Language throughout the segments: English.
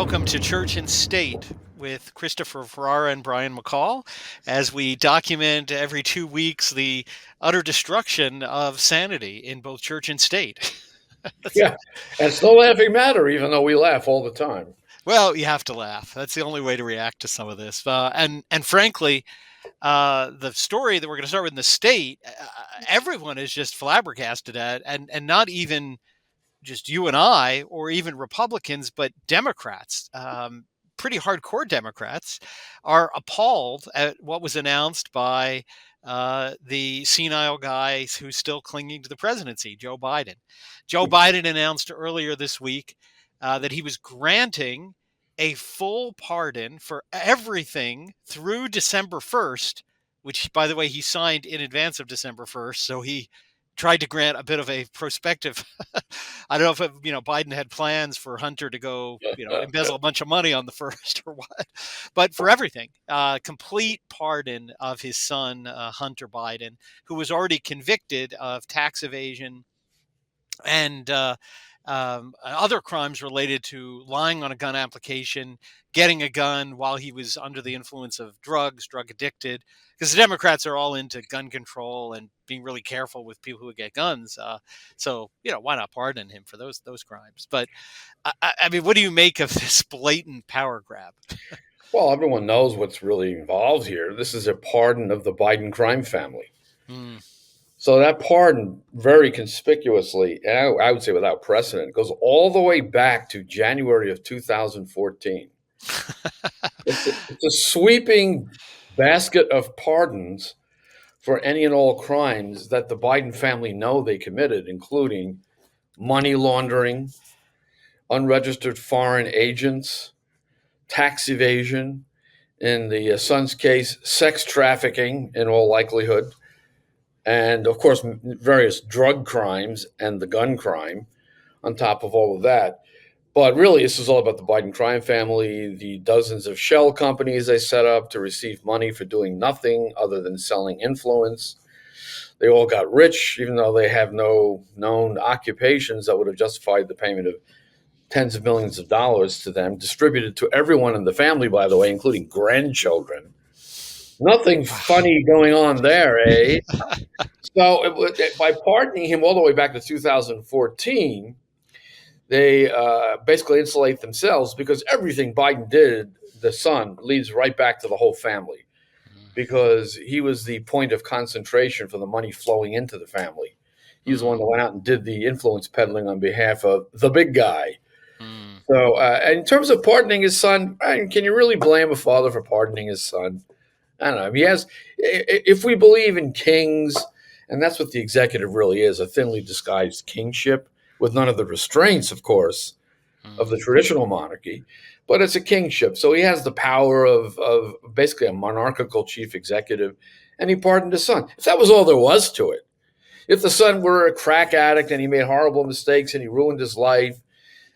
welcome to Church and State with Christopher Ferrara and Brian McCall as we document every 2 weeks the utter destruction of sanity in both church and state. Yeah, and it's no laughing matter, even though we laugh all the time. Well, you have to laugh. That's the only way to react to some of this. And frankly, the story that we're going to start with in the state, everyone is just flabbergasted at, and not even just you and I, or even Republicans, but Democrats, pretty hardcore Democrats, are appalled at what was announced by the senile guy who's still clinging to the presidency, Joe Biden. Joe Biden announced earlier this week that he was granting a full pardon for everything through December 1st, which, by the way, he signed in advance of December 1st. So he tried to grant a bit of a prospective. I don't know if Biden had plans for Hunter to go embezzle a bunch of money on the first or what, but for everything, complete pardon of his son Hunter Biden, who was already convicted of tax evasion and other crimes related to lying on a gun application, getting a gun while he was under the influence of drugs, drug addicted, because the Democrats are all into gun control and being really careful with people who get guns. So why not pardon him for those crimes? But I mean, what do you make of this blatant power grab? Well, everyone knows what's really involved here. This is a pardon of the Biden crime family. Hmm. So that pardon, very conspicuously, and I would say without precedent, goes all the way back to January of 2014. It's a sweeping basket of pardons for any and all crimes that the Biden family know they committed, including money laundering, unregistered foreign agents, tax evasion, in the son's case, sex trafficking in all likelihood, and of course, various drug crimes and the gun crime on top of all of that. But really, this is all about the Biden crime family, the dozens of shell companies they set up to receive money for doing nothing other than selling influence. They all got rich, even though they have no known occupations that would have justified the payment of tens of millions of dollars to them, distributed to everyone in the family, by the way, including grandchildren. Nothing funny going on there, eh? So by pardoning him all the way back to 2014, they basically insulate themselves because everything Biden did, the son, leads right back to the whole family because he was the point of concentration for the money flowing into the family. He was the one that went out and did the influence peddling on behalf of the big guy. So in terms of pardoning his son, can you really blame a father for pardoning his son? I don't know. He has, if we believe in kings, and that's what the executive really is, a thinly disguised kingship with none of the restraints, of course, of the traditional monarchy, but it's a kingship. So he has the power of basically a monarchical chief executive, and he pardoned his son. If that was all there was to it, if the son were a crack addict and he made horrible mistakes and he ruined his life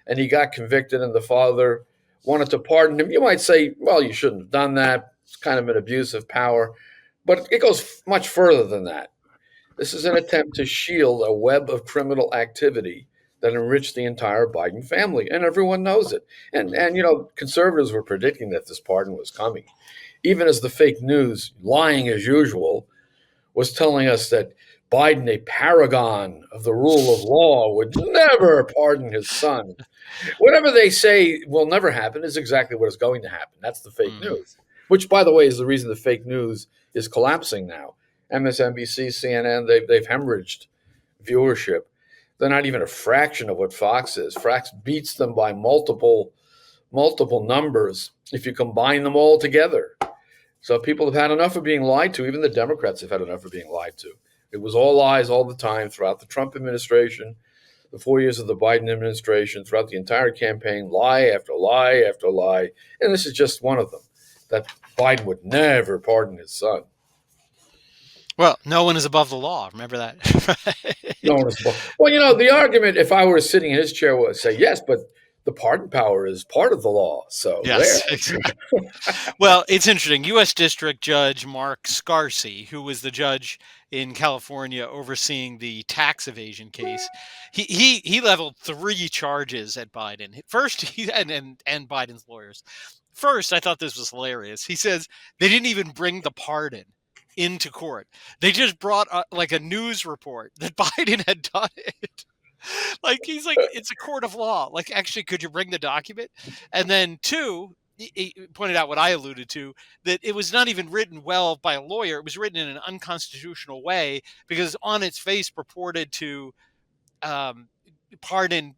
and he got convicted and the father wanted to pardon him, you might say, well, you shouldn't have done that. It's kind of an abuse of power. But it goes much further than that. This is an attempt to shield a web of criminal activity that enriched the entire Biden family, and everyone knows it. And conservatives were predicting that this pardon was coming, even as the fake news, lying as usual, was telling us that Biden, a paragon of the rule of law, would never pardon his son. Whatever they say will never happen is exactly what is going to happen. That's the fake news, which, by the way, is the reason the fake news is collapsing now. MSNBC, CNN, they've hemorrhaged viewership. They're not even a fraction of what Fox is. Fox beats them by multiple numbers if you combine them all together. So people have had enough of being lied to. Even the Democrats have had enough of being lied to. It was all lies all the time throughout the Trump administration, the 4 years of the Biden administration, throughout the entire campaign, lie after lie after lie. And this is just one of them, that Biden would never pardon his son. Well, no one is above the law. Remember that. No one is above. Well, the argument, if I were sitting in his chair, would say, yes, but the pardon power is part of the law. So there. Yes, exactly. Well, it's interesting. U.S. District Judge Mark Scarcy, who was the judge in California overseeing the tax evasion case, he leveled three charges at Biden. First, he and Biden's lawyers. First, I thought this was hilarious. He says they didn't even bring the pardon into court. They just brought like a news report that Biden had done it. Like he's like, it's a court of law. Like, actually, could you bring the document? And then two, he pointed out what I alluded to, that it was not even written well by a lawyer. It was written in an unconstitutional way because on its face purported to um, pardon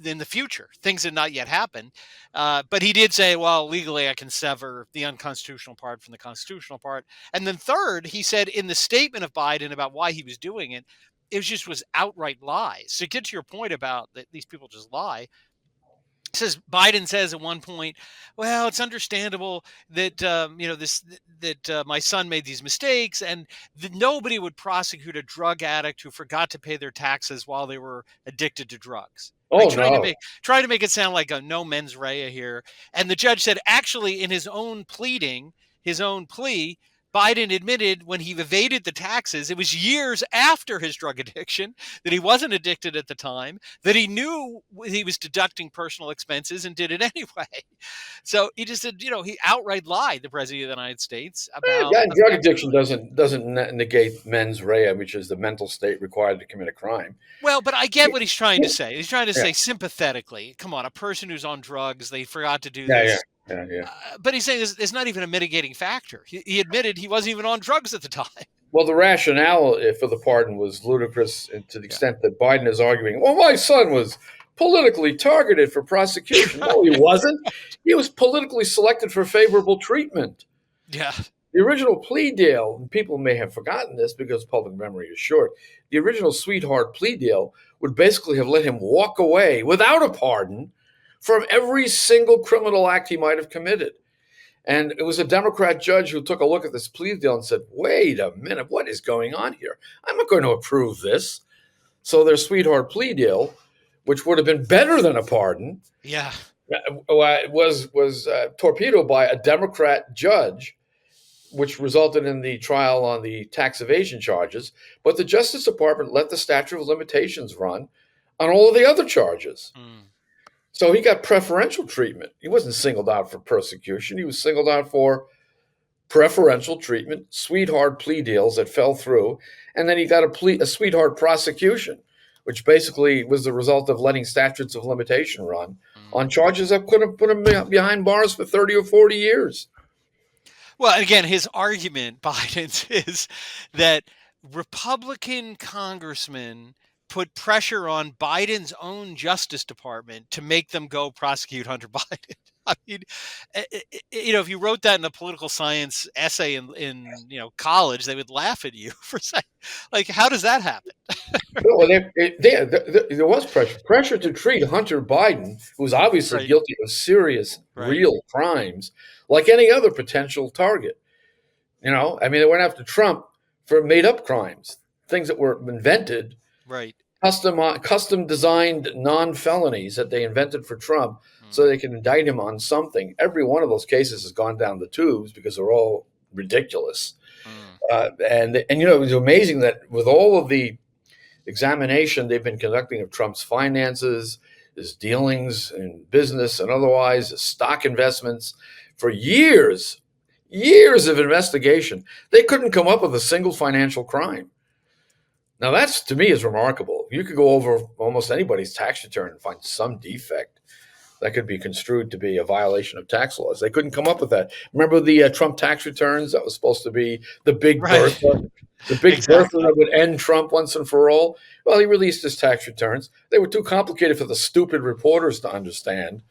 in the future. Things had not yet happened. But he did say, well, legally I can sever the unconstitutional part from the constitutional part. And then third, he said in the statement of Biden about why he was doing it, it was outright lies. So get to your point about that these people just lie. Says Biden says at one point, well, it's understandable that my son made these mistakes, and that nobody would prosecute a drug addict who forgot to pay their taxes while they were addicted to drugs. Right, Oh no. trying to make it sound like a no mens rea here. And the judge said, actually, in his own plea, Biden admitted when he evaded the taxes, it was years after his drug addiction, that he wasn't addicted at the time, that he knew he was deducting personal expenses and did it anyway. So he just said, he outright lied, the president of the United States, about Yeah, the drug facts. addiction doesn't negate mens rea, which is the mental state required to commit a crime. Well, but I get what he's trying to say. He's trying to Yeah, say sympathetically, come on, a person who's on drugs, they forgot to do yeah, yeah, this. yeah, yeah. But he's saying there's not even a mitigating factor. He admitted he wasn't even on drugs at the time. Well, the rationale for the pardon was ludicrous to the Yeah. extent that Biden is arguing, well, my son was politically targeted for prosecution. No, he wasn't. He was politically selected for favorable treatment. Yeah. The original plea deal, and people may have forgotten this because public memory is short, the original sweetheart plea deal would basically have let him walk away without a pardon from every single criminal act he might have committed. And it was a Democrat judge who took a look at this plea deal and said, wait a minute, what is going on here? I'm not going to approve this. So their sweetheart plea deal, which would have been better than a pardon, Yeah. was torpedoed by a Democrat judge, which resulted in the trial on the tax evasion charges. But the Justice Department let the statute of limitations run on all of the other charges. Mm. So he got preferential treatment. He wasn't singled out for persecution. He was singled out for preferential treatment, sweetheart plea deals that fell through. And then he got a sweetheart prosecution, which basically was the result of letting statutes of limitation run on charges that could have put him behind bars for 30 or 40 years. Well, again, his argument, Biden's, is that Republican congressmen put pressure on Biden's own Justice Department to make them go prosecute Hunter Biden. I mean, if you wrote that in a political science essay in college, they would laugh at you for saying, like, how does that happen? Well, there was pressure to treat Hunter Biden, who was obviously Right. guilty of serious, Right. real crimes, like any other potential target. They went after Trump for made-up crimes, things that were invented, Right. custom designed non-felonies that they invented for Trump so they can indict him on something. Every one of those cases has gone down the tubes because they're all ridiculous. And it was amazing that with all of the examination they've been conducting of Trump's finances, his dealings in business and otherwise, his stock investments, for years of investigation, they couldn't come up with a single financial crime. Now, that's, to me, is remarkable. You could go over almost anybody's tax return and find some defect that could be construed to be a violation of tax laws. They couldn't come up with that. Remember the Trump tax returns? That was supposed to be the big Right. Bertha, the big Exactly. Bertha that would end Trump once and for all. Well, he released his tax returns. They were too complicated for the stupid reporters to understand.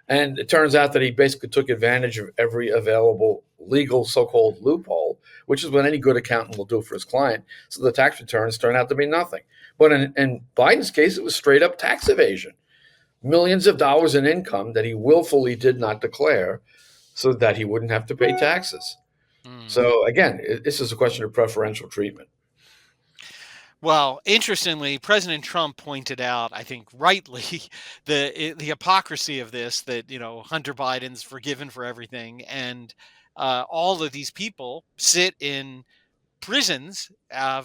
And it turns out that he basically took advantage of every available legal so-called loophole, which is what any good accountant will do for his client. So the tax returns turned out to be nothing. But in Biden's case, it was straight up tax evasion. Millions of dollars in income that he willfully did not declare so that he wouldn't have to pay taxes. So again, this is a question of preferential treatment. Well, interestingly, President Trump pointed out, I think rightly, the hypocrisy of this. That Hunter Biden's forgiven for everything, and all of these people sit in prisons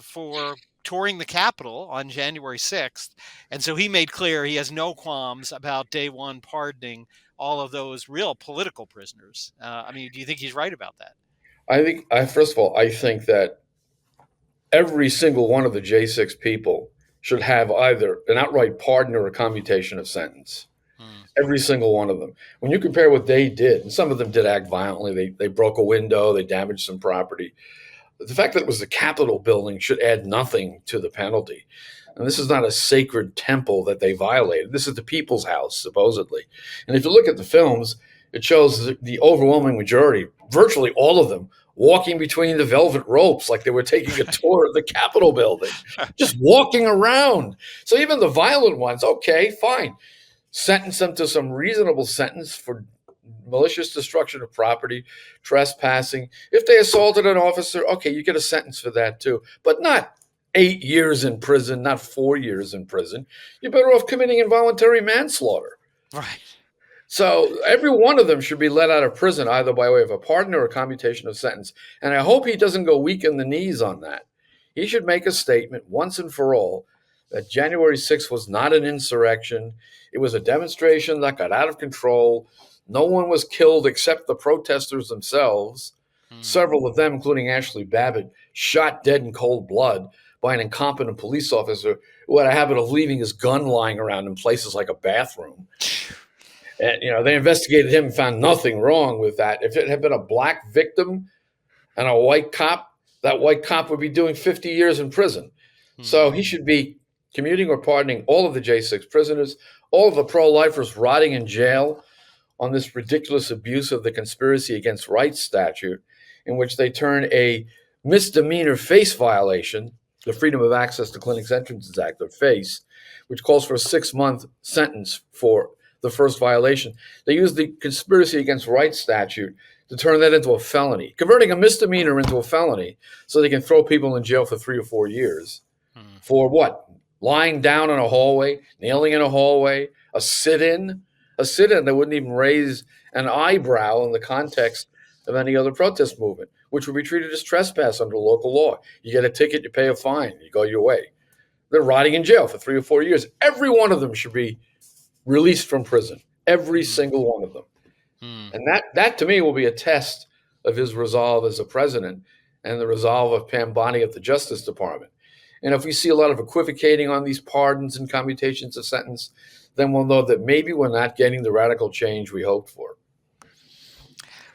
for touring the Capitol on January 6th, and so he made clear he has no qualms about day one pardoning all of those real political prisoners. I mean, do you think he's right about that? First of all, I think that every single one of the J6 people should have either an outright pardon or a commutation of sentence. Hmm. Every single one of them. When you compare what they did, and some of them did act violently, they broke a window, they damaged some property. The fact that it was the Capitol building should add nothing to the penalty. And this is not a sacred temple that they violated. This is the people's house, supposedly. And if you look at the films, it shows the overwhelming majority, virtually all of them, walking between the velvet ropes like they were taking a tour of the Capitol building, just walking around. So even the violent ones, okay, fine. Sentence them to some reasonable sentence for malicious destruction of property, trespassing. If they assaulted an officer, okay, you get a sentence for that too, but not 8 years in prison, not 4 years in prison. You're better off committing involuntary manslaughter. Right. So every one of them should be let out of prison either by way of a pardon or a commutation of sentence. And I hope he doesn't go weak in the knees on that. He should make a statement once and for all that January 6th was not an insurrection. It was a demonstration that got out of control. No one was killed except the protesters themselves. Hmm. Several of them, including Ashley Babbitt, shot dead in cold blood by an incompetent police officer who had a habit of leaving his gun lying around in places like a bathroom. And, they investigated him and found nothing wrong with that. If it had been a black victim and a white cop, that white cop would be doing 50 years in prison. So Hmm. he should be commuting or pardoning all of the J6 prisoners, all of the pro-lifers rotting in jail on this ridiculous abuse of the conspiracy against rights statute, in which they turn a misdemeanor face violation, the Freedom of Access to Clinics Entrances Act, or FACE, which calls for a 6-month sentence for the first violation. They use the conspiracy against rights statute to turn that into a felony, converting a misdemeanor into a felony so they can throw people in jail for 3 or 4 years. Hmm. For what? Lying down in a hallway, kneeling in a hallway, a sit-in that wouldn't even raise an eyebrow in the context of any other protest movement, which would be treated as trespass under local law. You get a ticket, you pay a fine, you go your way. They're rotting in jail for 3 or 4 years. Every one of them should be released from prison. Every Hmm. single one of them. Hmm. And that to me will be a test of his resolve as a president and the resolve of Pam Bondi at the Justice Department. And if we see a lot of equivocating on these pardons and commutations of sentence, then we'll know that maybe we're not getting the radical change we hoped for.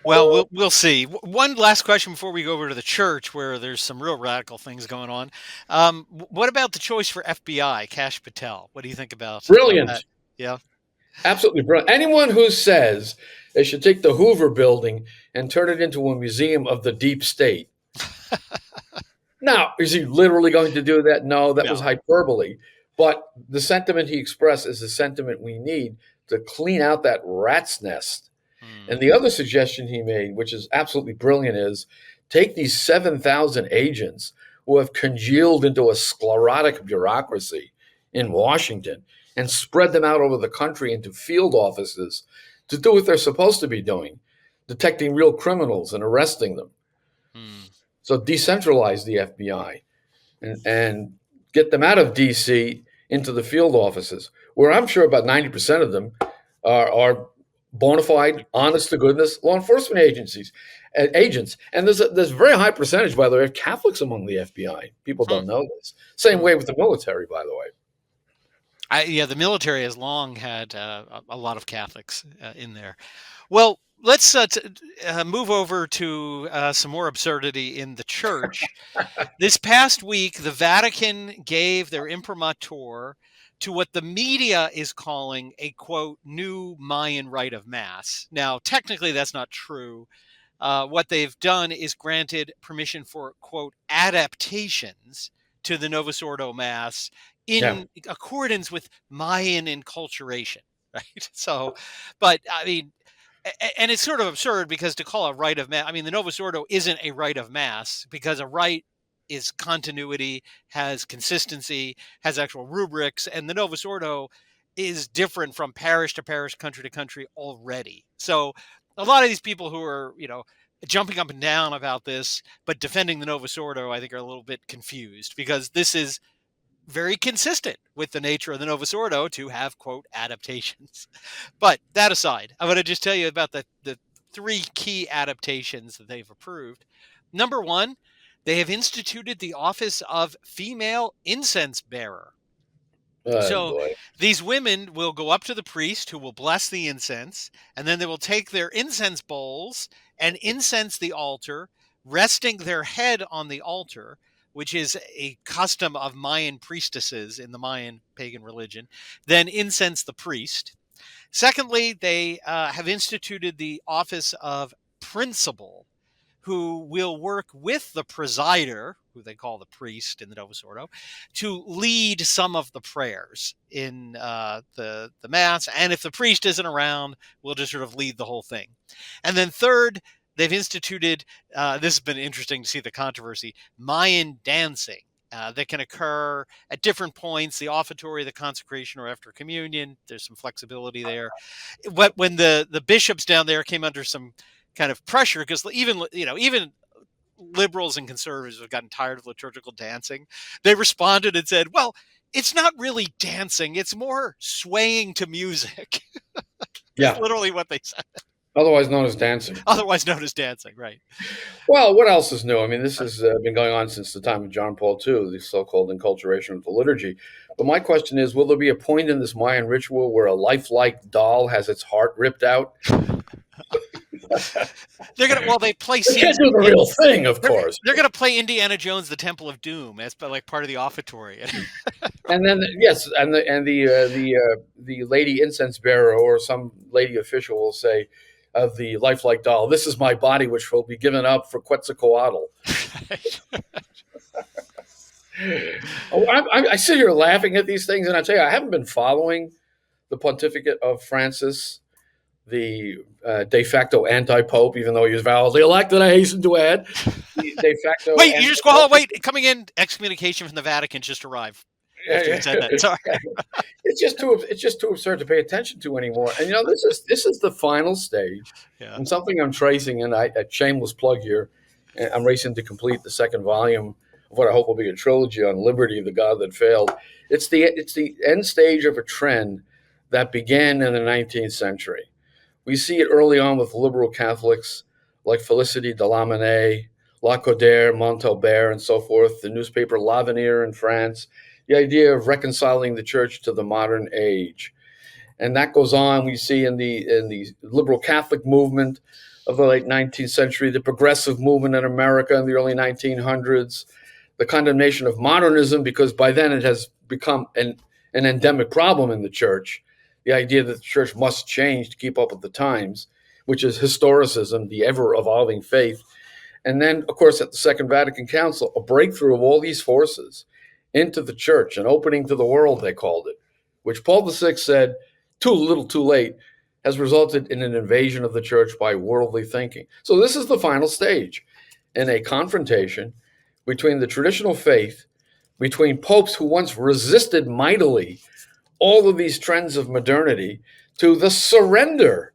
Well, we'll see. One last question before we go over to the church, where there's some real radical things going on. What about the choice for FBI, Kash Patel? What do you think about that? Brilliant. Yeah. Absolutely brilliant. Anyone who says they should take the Hoover building and turn it into a museum of the deep state. Now, is he literally going to do that? No, that was No. hyperbole. But the sentiment he expressed is the sentiment we need to clean out that rat's nest. Hmm. And the other suggestion he made, which is absolutely brilliant, is take these 7,000 agents who have congealed into a sclerotic bureaucracy in Washington and spread them out over the country into field offices to do what they're supposed to be doing, detecting real criminals and arresting them. Hmm. So decentralize the FBI and get them out of DC into the field offices, where I'm sure about 90% of them are bona fide, honest to goodness law enforcement agents. And there's a very high percentage, by the way, of Catholics among the FBI. People Hmm. don't know this. Same Hmm. way with the military, by the way. Yeah, the military has long had a lot of Catholics in there. Well, let's move over to some more absurdity in the church. This past week, the Vatican gave their imprimatur to what the media is calling a quote new Mayan rite of Mass. Now, technically, that's not true. What they've done is granted permission for quote adaptations to the Novus Ordo Mass Yeah. in accordance with Mayan enculturation, right? So, but I mean, and it's sort of absurd because to call a rite of mass, I mean, the Novus Ordo isn't a rite of mass because a rite is continuity, has consistency, has actual rubrics, and the Novus Ordo is different from parish to parish, country to country already. So a lot of these people who are, jumping up and down about this, but defending the Novus Ordo, I think are a little bit confused, because this is very consistent with the nature of the Novus Ordo to have, quote, adaptations. But that aside, I want to just tell you about the three key adaptations that they've approved. Number one, they have instituted the office of female incense bearer. Oh So boy. these women will go up to the priest, who will bless the incense, and then they will take their incense bowls and incense the altar, resting their head on the altar, which is a custom of Mayan priestesses in the Mayan pagan religion, then incense the priest. Secondly, they have instituted the office of principal, who will work with the presider, who they call the priest in the Novus Ordo, to lead some of the prayers in the Mass. And if the priest isn't around, we'll just sort of lead the whole thing. And then third, they've instituted, this has been interesting to see the controversy, Mayan dancing. That can occur at different points, the offertory, the consecration, or after communion. There's some flexibility there. When the bishops down there came under some kind of pressure, because even liberals and conservatives have gotten tired of liturgical dancing, they responded and said, well, it's not really dancing, it's more swaying to music. That's Yeah. literally what they said. Otherwise known as dancing. Otherwise known as dancing, right? Well, what else is new? I mean, this has been going on since the time of John Paul II, the so-called enculturation of the liturgy. But my question is, will there be a point in this Mayan ritual where a lifelike doll has its heart ripped out? They play They scenes. can't do the real thing, of course. They're going to play Indiana Jones: The Temple of Doom as like part of the offertory. And then yes, and the lady incense bearer or some lady official will say of the lifelike doll, "This is my body, which will be given up for Quetzalcoatl." I sit here laughing at these things, and I tell you, I haven't been following the pontificate of Francis, the de facto anti-pope, even though he was validly elected. I hasten to add, the de facto. Wait, you just go. Wait, coming in, excommunication from the Vatican just arrived. After you said that, sorry. It's just too absurd to pay attention to anymore. And this is the final stage, Yeah. and something I'm tracing. And a shameless plug here, I'm racing to complete the second volume of what I hope will be a trilogy on liberty, the God that failed. It's the end stage of a trend that began in the 19th century. We see it early on with liberal Catholics like Félicité de Lamennais, Lacordaire, Montalbert, and so forth, the newspaper L'Avenir in France, the idea of reconciling the church to the modern age. And that goes on, we see in the liberal Catholic movement of the late 19th century, the progressive movement in America in the early 1900s, the condemnation of modernism, because by then it has become an endemic problem in the church. The idea that the church must change to keep up with the times, which is historicism, the ever-evolving faith. And then, of course, at the Second Vatican Council, a breakthrough of all these forces into the church, an opening to the world, they called it, which Paul VI said, too little too late, has resulted in an invasion of the church by worldly thinking. So this is the final stage in a confrontation between the traditional faith, between popes who once resisted mightily all of these trends of modernity, to the surrender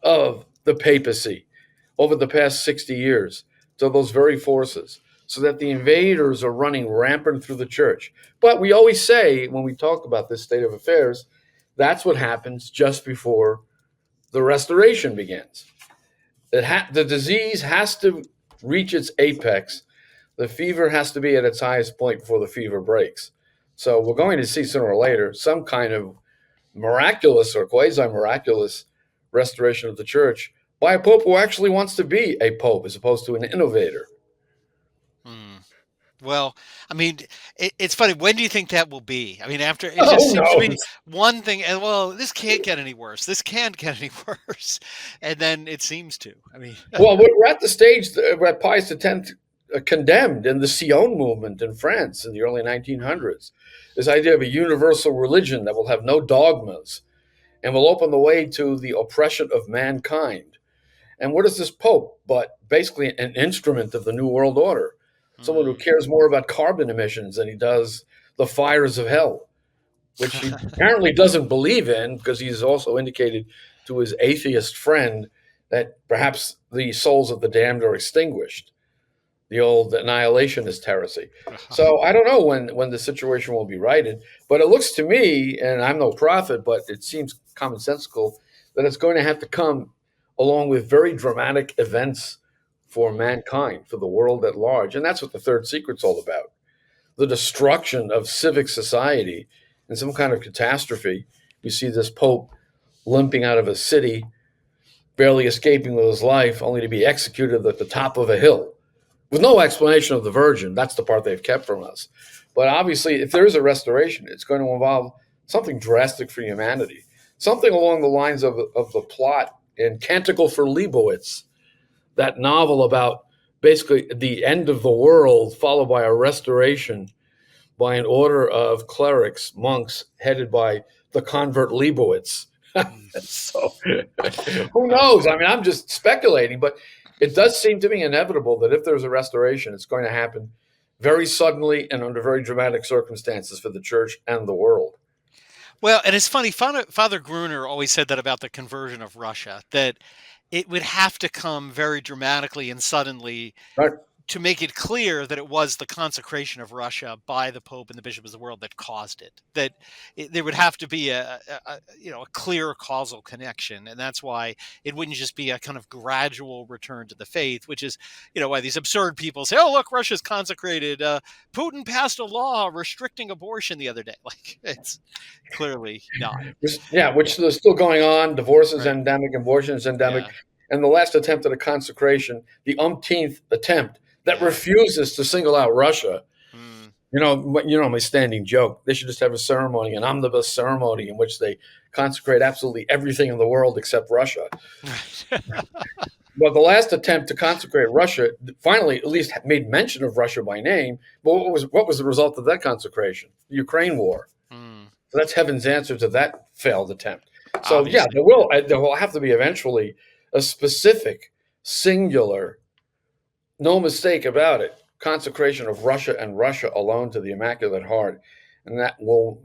of the papacy over the past 60 years to those very forces, so that the invaders are running rampant through the church. But we always say, when we talk about this state of affairs, that's what happens just before the restoration begins. The disease has to reach its apex. The fever has to be at its highest point before the fever breaks. So we're going to see sooner or later some kind of miraculous or quasi-miraculous restoration of the church by a pope who actually wants to be a pope as opposed to an innovator. Well, I mean, it's funny. When do you think that will be? I mean, after it Oh, just seems to no. be one thing, and well, this can't get any worse. This can't get any worse, and then it seems to. I mean, Well, we're at the stage where Pius X condemned in the Sion movement in France in the early 1900s. This idea of a universal religion that will have no dogmas and will open the way to the oppression of mankind. And what is this Pope but basically an instrument of the New World Order? someone who Mm. cares more about carbon emissions than he does the fires of hell, which he apparently doesn't believe in because he's also indicated to his atheist friend that perhaps the souls of the damned are extinguished, the old annihilationist heresy. So I don't know when the situation will be righted, but it looks to me, and I'm no prophet, but it seems commonsensical that it's going to have to come along with very dramatic events for Mm. mankind, for the world at large. And that's what the third secret's all about: the destruction of civic society in some kind of catastrophe. You see this Pope limping out of a city, barely escaping with his life, only to be executed at the top of a hill with no explanation of the Virgin. That's the part they've kept from us. But obviously, if there is a restoration, it's going to involve something drastic for humanity, something along the lines of the plot in Canticle for Leibowitz, that novel about basically the end of the world, followed by a restoration by an order of clerics, monks, headed by the convert Leibowitz. Mm. So who knows? I mean, I'm just speculating, but it does seem to me inevitable that if there's a restoration, it's going to happen very suddenly and under very dramatic circumstances for the church and the world. Well, and it's funny, Father Gruner always said that about the conversion of Russia, that it would have to come very dramatically and suddenly Right? to make it clear that it was the consecration of Russia by the Pope and the bishops of the world that caused it. That there would have to be a clear causal connection, and that's why it wouldn't just be a kind of gradual return to the faith, which is why these absurd people say, "Oh, look, Russia's consecrated." Putin passed a law restricting abortion the other day. Like it's clearly not. Yeah, which is still going on. Divorce is Right. endemic, abortion is endemic. Yeah. And the last attempt at a consecration, the umpteenth attempt that Yeah. refuses to single out Russia. Mm. My standing joke. They should just have a ceremony, an omnibus ceremony, in which they consecrate absolutely everything in the world except Russia. Right. But the last attempt to consecrate Russia finally at least made mention of Russia by name. But what was the result of that consecration? The Ukraine war. Mm. So that's heaven's answer to that failed attempt. So yeah, Obviously. there will have to be eventually a specific, singular, no mistake about it, consecration of Russia and Russia alone to the Immaculate Heart, and that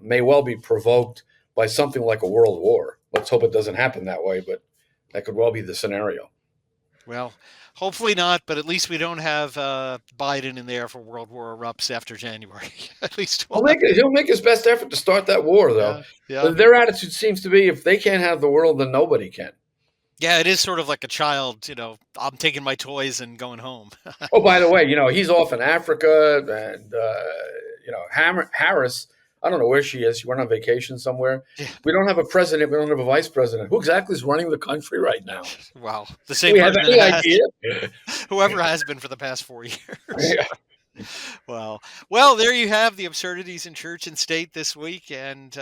may well be provoked by something like a world war. Let's hope it doesn't happen that way, but that could well be the scenario. Well, hopefully not, but at least we don't have Biden in there for World War erupts after January. At least we'll have. He'll make his best effort to start that war, though. Yeah, yeah, Their attitude seems to be, if they can't have the world, then nobody can. yeah. It is sort of like a child. I'm taking my toys and going home. Oh, by the way, he's off in Africa, and Harris. I don't know where she is. She went on vacation somewhere. Yeah. We don't have a president. We don't have a vice president. Who exactly is running the country right now? Wow, the Do same we have person any that has idea? whoever has been for the past 4 years. Yeah. Well, there you have the absurdities in church and state this week, and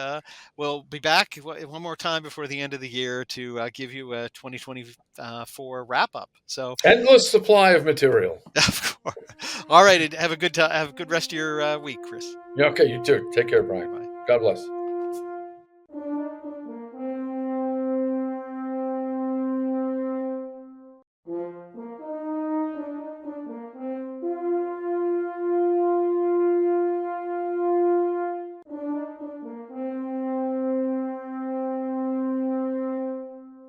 we'll be back one more time before the end of the year to give you a 2024 wrap up. So, Endless supply of material. of course. All right, and have a good time. Have a good rest of your week, Chris. Yeah, okay, you too. Take care, Brian. Bye. God bless.